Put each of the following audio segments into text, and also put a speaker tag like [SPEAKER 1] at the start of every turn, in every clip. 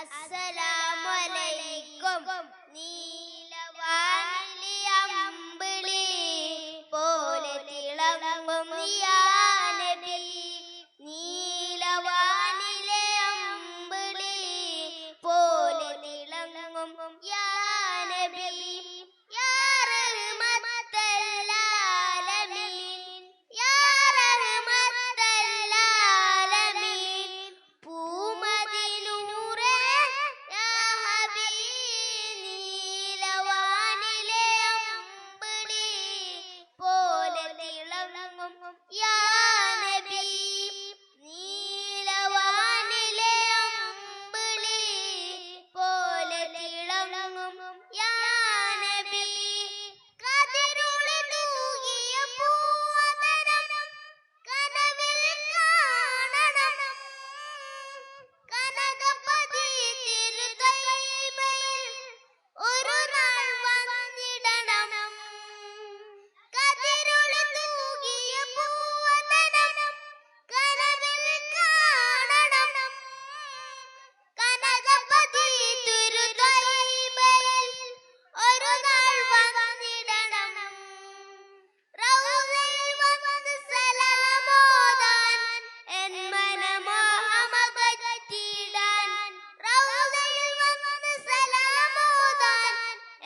[SPEAKER 1] അസ്സലാമലൈക്കും. നീലവാനിലെ അമ്പിളി പോലെ തിളങ്ങും യാ നബി. നീലവാനിലെ അമ്പിളി പോലെ തിളങ്ങും യാ നബി. യാ റഹ്മത്തൽ ആലമീൻ, യാ റഹ്മത്തൽ ആലമീൻ. പൂമദിനൂറേ യാ ഹബീബ്. നീലവാനിലെ അമ്പിളി പോലെ തിളങ്ങും യാ നബി. നീലവാനിലെ അമ്പിളി പോലെ തിളങ്ങും യാ നബി. കതിരുളി തൂകിയ പൂവദനം കനവിൽ കാണണം. കനകപതി തിരുതൈബയിൽ ഒരു നാൾ വന്നിടണം. കതിരുളി തൂകിയ പൂവദനം കനവിൽ കാണണം. കനകപതി തിരുതൈബയിൽ ഒരു നാൾ വന്നിടണം. റൗളയിൽ വന്ന് സലാമോദാൻ എൻ മനമോഹമകറ്റിടാൻ. റൗളയിൽ വന്ന് സലാമോദാൻ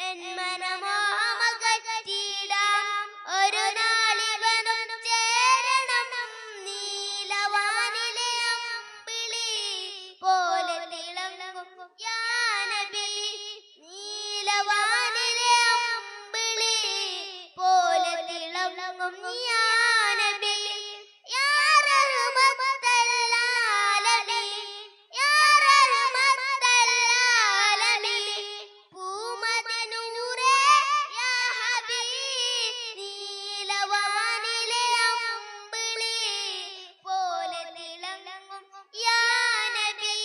[SPEAKER 1] എൻ മനമോഹമകറ്റിടാൻ. ഒരു നാളിവനും ചേരണം. നീലവാനിലെ അമ്പിളി പോലെ തിളങ്ങും യാ നബി. നീലവാനിലെ അമ്പിളി പോലെ തിളങ്ങും യാ നബി. യാ റഹ്മത്തൽ ആലമീൻ, യാ റഹ്മത്തൽ ആലമീൻ. പൂമദിനൂറേ യാ ഹബീബ്. നീലവാനിലെ അമ്പിളി പോലെ തിളങ്ങും യാ നബി.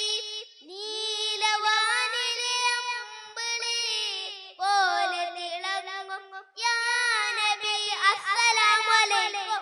[SPEAKER 1] നീലവാനിലെ അമ്പിളി പോലെ തിളങ്ങും യാ നബി. അസ്സലാമു അലൈക്കും.